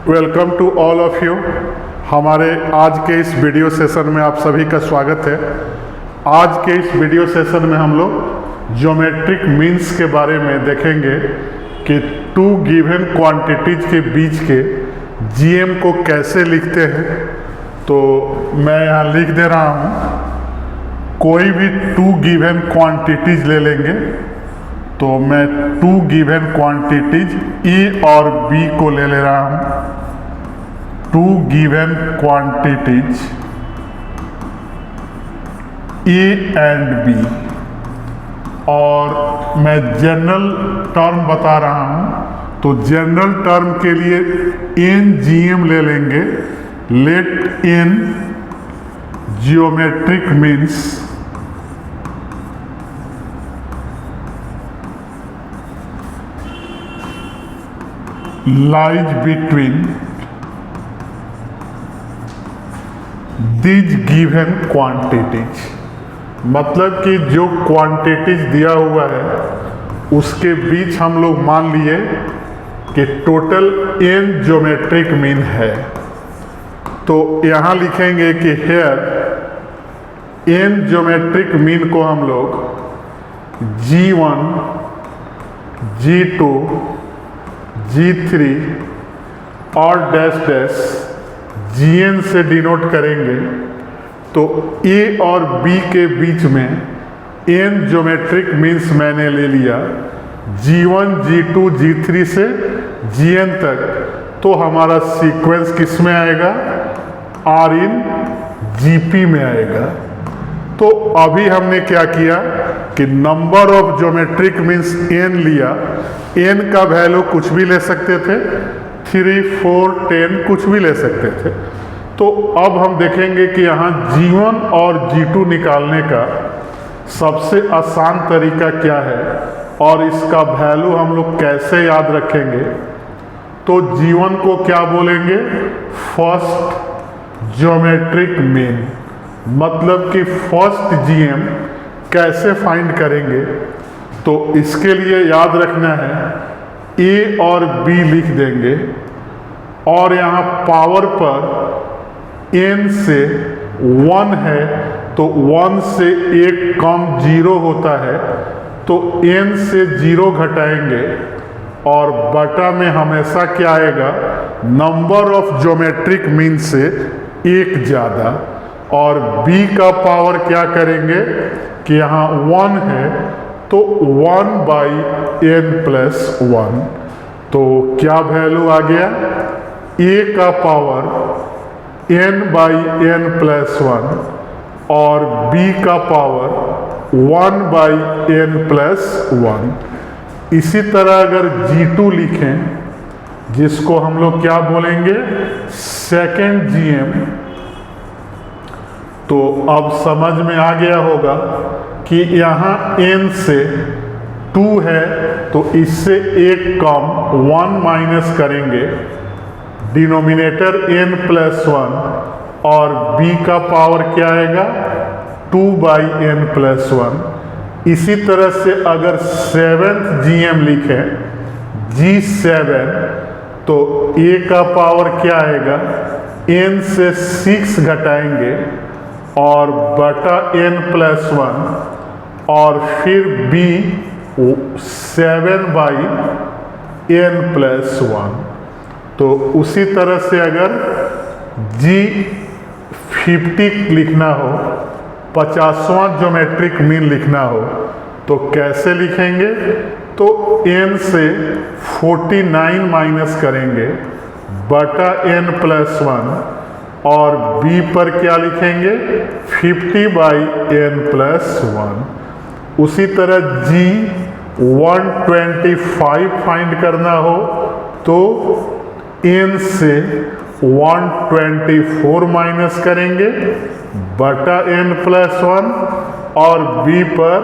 Welcome to all of you. हमारे आज के इस वीडियो सेशन में आप सभी का स्वागत है। आज के इस वीडियो सेशन में हम लोग ज्योमेट्रिक मीन्स के बारे में देखेंगे कि टू गिवन क्वांटिटीज के बीच के जीएम को कैसे लिखते हैं। तो मैं यहाँ लिख दे रहा हूँ, कोई भी टू गिवन क्वांटिटीज ले लेंगे तो मैं टू गिवन क्वांटिटीज ए और बी को ले रहा हूँ। Two given quantities A and B, और मैं जनरल टर्म बता रहा हूँ। तो जनरल टर्म के लिए एन जीएम ले लेंगे। Let n geometric means lies between these given quantities। मतलब कि जो क्वांटिटीज दिया हुआ है उसके बीच हम लोग मान लिए कि टोटल n ज्योमेट्रिक मीन है। तो यहाँ लिखेंगे कि हेयर n ज्योमेट्रिक मीन को हम लोग G1, G2, G3 और डैश डैश Gn से डिनोट करेंगे। तो A और B के बीच में n ज्योमेट्रिक मीन्स मैंने ले लिया G1, G2, G3 से Gn तक। तो हमारा सीक्वेंस किस में आएगा? R इन Gp में आएगा। तो अभी हमने क्या किया कि number of geometric means n लिया। n का वैल्यू कुछ भी ले सकते थे, 3, 4, 10 कुछ भी ले सकते थे। तो अब हम देखेंगे कि यहाँ G1 और G2 निकालने का सबसे आसान तरीका क्या है और इसका वैल्यू हम लोग कैसे याद रखेंगे। तो G1 को क्या बोलेंगे? First geometric mean. मतलब कि फर्स्ट जीएम कैसे फाइंड करेंगे। तो इसके लिए याद रखना है ए और बी लिख देंगे और यहाँ पावर पर n से 1 है तो 1 से एक कम 0 होता है। तो n से 0 घटाएंगे और बटा में हमेशा क्या आएगा? नंबर ऑफ ज्योमेट्रिक मीन से एक ज़्यादा। और b का पावर क्या करेंगे कि यहाँ 1 है तो 1/n+1। तो क्या वैल्यू आ गया? a का पावर n/n+1 और b का पावर 1/n+1। इसी तरह अगर G2 लिखें, जिसको हम लोग क्या बोलेंगे? Second GM. तो अब समझ में आ गया होगा कि यहाँ n से 2 है तो इससे एक कम 1 माइनस करेंगे, डिनोमिनेटर n+1 और b का पावर क्या आएगा? 2/n+1। इसी तरह से अगर सेवेंथ जीएम लिखें G7 तो a का पावर क्या आएगा? n से 6 घटाएंगे और बटा n+1 और फिर b 7/n+1। तो उसी तरह से अगर G50 लिखना हो, 50वां ज्योमेट्रिक मीन लिखना हो, तो कैसे लिखेंगे? तो n से 49 माइनस करेंगे बटा n+1 और b पर क्या लिखेंगे? 50/n+1। उसी तरह G125 फाइंड करना हो तो n से 124 माइनस करेंगे बटा n+1 और b पर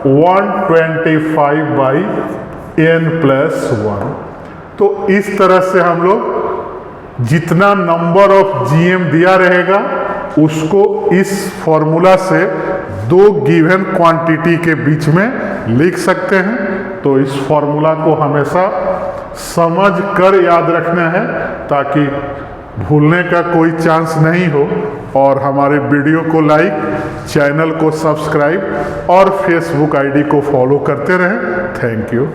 125/n+1। तो इस तरह से हम लोग जितना नंबर ऑफ जीएम दिया रहेगा उसको इस फॉर्मूला से दो गिवन क्वांटिटी के बीच में लिख सकते हैं। तो इस फॉर्मूला को हमेशा समझ कर याद रखना है, ताकि भूलने का कोई चांस नहीं हो। और हमारे वीडियो को लाइक, चैनल को सब्सक्राइब और फेसबुक आईडी को फॉलो करते रहें। Thank you.